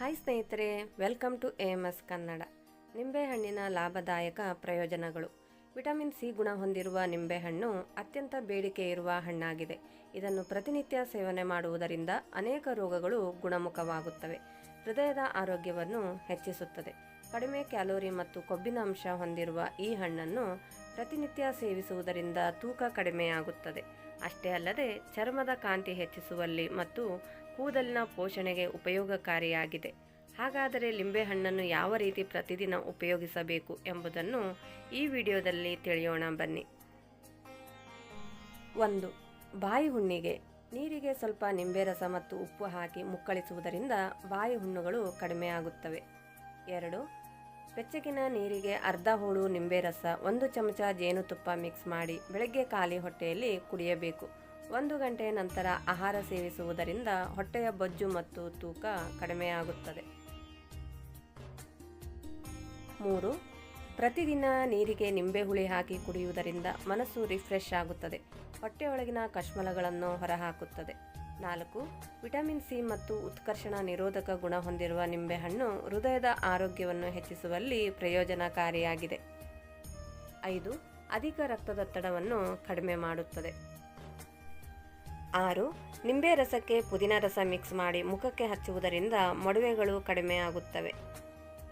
Hi ಸ್ನೇಹಿತರೆ, welcome to AMS Kannada. ನಿಂಬೆಹಣ್ಣಿನ ಲಾಭದಾಯಕ ಪ್ರಯೋಜನಗಳು. ವಿಟಮಿನ್ ಸಿ ಗುಣ ಹೊಂದಿರುವ ನಿಂಬೆಹಣ್ಣು ಅತ್ಯಂತ ಬೇಡಿಕೆ ಇರುವ ಹಣ್ಣಾಗಿದೆ. ಇದನ್ನು ಪ್ರತಿನಿತ್ಯ ಸೇವನೆ ಮಾಡುವುದರಿಂದ ಅನೇಕ ರೋಗಗಳು ಗುಣಮುಖವಾಗುತ್ತವೆ. ಹೃದಯದ ಆರೋಗ್ಯವನ್ನು ಹೆಚ್ಚಿಸುತ್ತದೆ. ಕಡಿಮೆ ಕ್ಯಾಲೋರಿ ಮತ್ತು ಕೊಬ್ಬಿನ ಅಂಶ ಹೊಂದಿರುವ ಈ ಹಣ್ಣನ್ನು ಪ್ರತಿನಿತ್ಯ ಸೇವಿಸುವುದರಿಂದ ತೂಕ ಕಡಿಮೆಯಾಗುತ್ತದೆ. ಅಷ್ಟೇ ಅಲ್ಲದೆ ಚರ್ಮದ ಕಾಂತಿ ಹೆಚ್ಚಿಸುವಲ್ಲಿ ಮತ್ತು ಕೂದಲಿನ ಪೋಷಣೆಗೆ ಉಪಯೋಗಕಾರಿಯಾಗಿದೆ. ಹಾಗಾದರೆ ಲಿಂಬೆಹಣ್ಣನ್ನು ಯಾವ ರೀತಿ ಪ್ರತಿದಿನ ಉಪಯೋಗಿಸಬೇಕು ಎಂಬುದನ್ನು ಈ ವಿಡಿಯೋದಲ್ಲಿ ತಿಳಿಯೋಣ ಬನ್ನಿ. 1. ಬಾಯಿ ಹುಣ್ಣಿಗೆ. ನೀರಿಗೆ ಸ್ವಲ್ಪ ನಿಂಬೆ ರಸ ಮತ್ತು ಉಪ್ಪು ಹಾಕಿ ಮುಕ್ಕಳಿಸುವುದರಿಂದ ಬಾಯಿ ಹುಣ್ಣುಗಳು ಕಡಿಮೆಯಾಗುತ್ತವೆ. 2. ಬೆಚ್ಚಗಿನ ನೀರಿಗೆ ಅರ್ಧ ಹೋಳು ನಿಂಬೆ ರಸ, 1 ಚಮಚ ಜೇನುತುಪ್ಪ ಮಿಕ್ಸ್ ಮಾಡಿ ಬೆಳಗ್ಗೆ ಖಾಲಿ ಹೊಟ್ಟೆಯಲ್ಲಿ ಕುಡಿಯಬೇಕು. 1 ಗಂಟೆ ನಂತರ ಆಹಾರ ಸೇವಿಸುವುದರಿಂದ ಹೊಟ್ಟೆಯ ಬೊಜ್ಜು ಮತ್ತು ತೂಕ ಕಡಿಮೆಯಾಗುತ್ತದೆ. 3. ಪ್ರತಿದಿನ ನೀರಿಗೆ ನಿಂಬೆ ಹುಳಿ ಹಾಕಿ ಕುಡಿಯುವುದರಿಂದ ಮನಸ್ಸು ರಿಫ್ರೆಶ್ ಆಗುತ್ತದೆ. ಹೊಟ್ಟೆಯೊಳಗಿನ ಕಶ್ಮಲಗಳನ್ನು ಹೊರಹಾಕುತ್ತದೆ. 4. ವಿಟಮಿನ್ ಸಿ ಮತ್ತು ಉತ್ಕರ್ಷಣ ನಿರೋಧಕ ಗುಣ ಹೊಂದಿರುವ ನಿಂಬೆಹಣ್ಣು ಹೃದಯದ ಆರೋಗ್ಯವನ್ನು ಹೆಚ್ಚಿಸುವಲ್ಲಿ ಪ್ರಯೋಜನಕಾರಿಯಾಗಿದೆ. 5. ಅಧಿಕ ರಕ್ತದೊತ್ತಡವನ್ನು ಕಡಿಮೆ ಮಾಡುತ್ತದೆ. 6. ನಿಂಬೆ ರಸಕ್ಕೆ ಪುದೀನ ರಸ ಮಿಕ್ಸ್ ಮಾಡಿ ಮುಖಕ್ಕೆ ಹಚ್ಚುವುದರಿಂದ ಮೊಡವೆಗಳು ಕಡಿಮೆಯಾಗುತ್ತವೆ.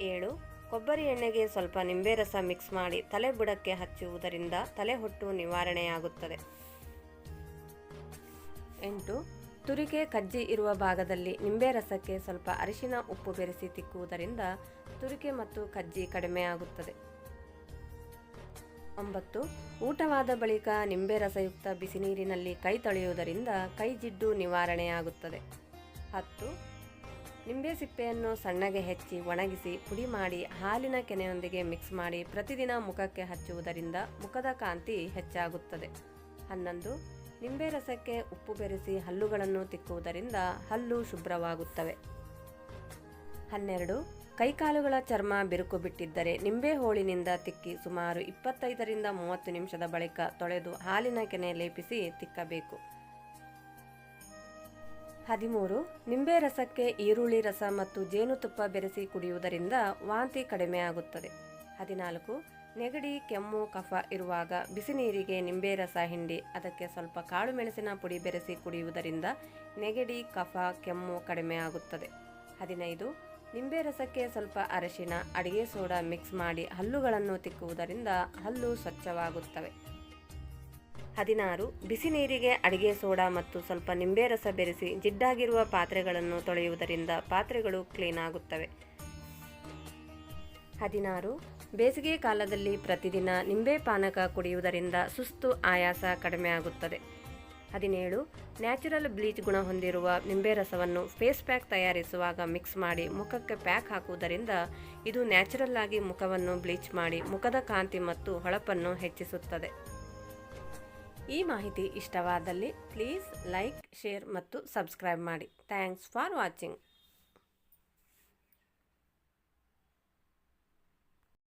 7. ಕೊಬ್ಬರಿ ಎಣ್ಣೆಗೆ ಸ್ವಲ್ಪ ನಿಂಬೆ ರಸ ಮಿಕ್ಸ್ ಮಾಡಿ ತಲೆ ಬುಡಕ್ಕೆ ಹಚ್ಚುವುದರಿಂದ ತಲೆಹೊಟ್ಟು ನಿವಾರಣೆಯಾಗುತ್ತದೆ. 8. ತುರಿಕೆ ಕಜ್ಜಿ ಇರುವ ಭಾಗದಲ್ಲಿ ನಿಂಬೆ ರಸಕ್ಕೆ ಸ್ವಲ್ಪ ಅರಿಶಿನ ಉಪ್ಪು ಬೆರೆಸಿ ತಿಕ್ಕುವುದರಿಂದ ತುರಿಕೆ ಮತ್ತು ಕಜ್ಜಿ ಕಡಿಮೆಯಾಗುತ್ತದೆ. 9. ಊಟವಾದ ಬಳಿಕ ನಿಂಬೆ ರಸಯುಕ್ತ ಬಿಸಿ ನೀರಿನಲ್ಲಿ ಕೈ ತೊಳೆಯುವುದರಿಂದ ಕೈ ಜಿಡ್ಡು ನಿವಾರಣೆಯಾಗುತ್ತದೆ. 10. ನಿಂಬೆ ಸಿಪ್ಪೆಯನ್ನು ಸಣ್ಣಗೆ ಹೆಚ್ಚಿ ಒಣಗಿಸಿ ಪುಡಿ ಮಾಡಿ ಹಾಲಿನ ಕೆನೆಯೊಂದಿಗೆ ಮಿಕ್ಸ್ ಮಾಡಿ ಪ್ರತಿದಿನ ಮುಖಕ್ಕೆ ಹಚ್ಚುವುದರಿಂದ ಮುಖದ ಕಾಂತಿ ಹೆಚ್ಚಾಗುತ್ತದೆ. 11. ನಿಂಬೆ ರಸಕ್ಕೆ ಉಪ್ಪು ಬೆರೆಸಿ ಹಲ್ಲುಗಳನ್ನು ತಿಕ್ಕುವುದರಿಂದ ಹಲ್ಲು ಶುಭ್ರವಾಗುತ್ತವೆ. 12. ಕೈಕಾಲುಗಳ ಚರ್ಮ ಬಿರುಕು ಬಿಟ್ಟಿದ್ದರೆ ನಿಂಬೆ ಹೋಳಿನಿಂದ ತಿಕ್ಕಿ ಸುಮಾರು 25ರಿಂದ 30 ನಿಮಿಷದ ಬಳಿಕ ತೊಳೆದು ಹಾಲಿನ ಕೆನೆ ಲೇಪಿಸಿ ತಿಕ್ಕಬೇಕು. 13. ನಿಂಬೆ ರಸಕ್ಕೆ ಈರುಳ್ಳಿ ರಸ ಮತ್ತು ಜೇನುತುಪ್ಪ ಬೆರೆಸಿ ಕುಡಿಯುವುದರಿಂದ ವಾಂತಿ ಕಡಿಮೆಯಾಗುತ್ತದೆ. 14. ನೆಗಡಿ, ಕೆಮ್ಮು, ಕಫ ಇರುವಾಗ ಬಿಸಿ ನೀರಿಗೆ ನಿಂಬೆ ರಸ ಹಿಂಡಿ ಅದಕ್ಕೆ ಸ್ವಲ್ಪ ಕಾಳು ಮೆಣಸಿನ ಪುಡಿ ಬೆರೆಸಿ ಕುಡಿಯುವುದರಿಂದ ನೆಗಡಿ, ಕಫ, ಕೆಮ್ಮು ಕಡಿಮೆಯಾಗುತ್ತದೆ. 15. ನಿಂಬೆ ರಸಕ್ಕೆ ಸ್ವಲ್ಪ ಅರಿಶಿನ, ಅಡಿಗೆ ಸೋಡಾ ಮಿಕ್ಸ್ ಮಾಡಿ ಹಲ್ಲುಗಳನ್ನು ತಿಕ್ಕುವುದರಿಂದ ಹಲ್ಲು ಸ್ವಚ್ಛವಾಗುತ್ತವೆ. 16. ಬಿಸಿ ನೀರಿಗೆ ಅಡಿಗೆ ಸೋಡಾ ಮತ್ತು ಸ್ವಲ್ಪ ನಿಂಬೆ ರಸ ಬೆರೆಸಿ ಜಿಡ್ಡಾಗಿರುವ ಪಾತ್ರೆಗಳನ್ನು ತೊಳೆಯುವುದರಿಂದ ಪಾತ್ರೆಗಳು ಕ್ಲೀನ್ ಆಗುತ್ತವೆ. 16. ಬೇಸಿಗೆ ಕಾಲದಲ್ಲಿ ಪ್ರತಿದಿನ ನಿಂಬೆ ಪಾನಕ ಕುಡಿಯುವುದರಿಂದ ಸುಸ್ತು, ಆಯಾಸ ಕಡಿಮೆಯಾಗುತ್ತದೆ. 17. ನ್ಯಾಚುರಲ್ ಬ್ಲೀಚ್ ಗುಣ ಹೊಂದಿರುವ ನಿಂಬೆ ರಸವನ್ನು ಫೇಸ್ ಪ್ಯಾಕ್ ತಯಾರಿಸುವಾಗ ಮಿಕ್ಸ್ ಮಾಡಿ ಮುಖಕ್ಕೆ ಪ್ಯಾಕ್ ಹಾಕುವುದರಿಂದ ಇದು ನ್ಯಾಚುರಲ್ ಆಗಿ ಮುಖವನ್ನು ಬ್ಲೀಚ್ ಮಾಡಿ ಮುಖದ ಕಾಂತಿ ಮತ್ತು ಹೊಳಪನ್ನು ಹೆಚ್ಚಿಸುತ್ತದೆ. ಈ ಮಾಹಿತಿ ಇಷ್ಟವಾದಲ್ಲಿ ಪ್ಲೀಸ್ ಲೈಕ್, ಶೇರ್ ಮತ್ತು ಸಬ್ಸ್ಕ್ರೈಬ್ ಮಾಡಿ. Thanks for watching.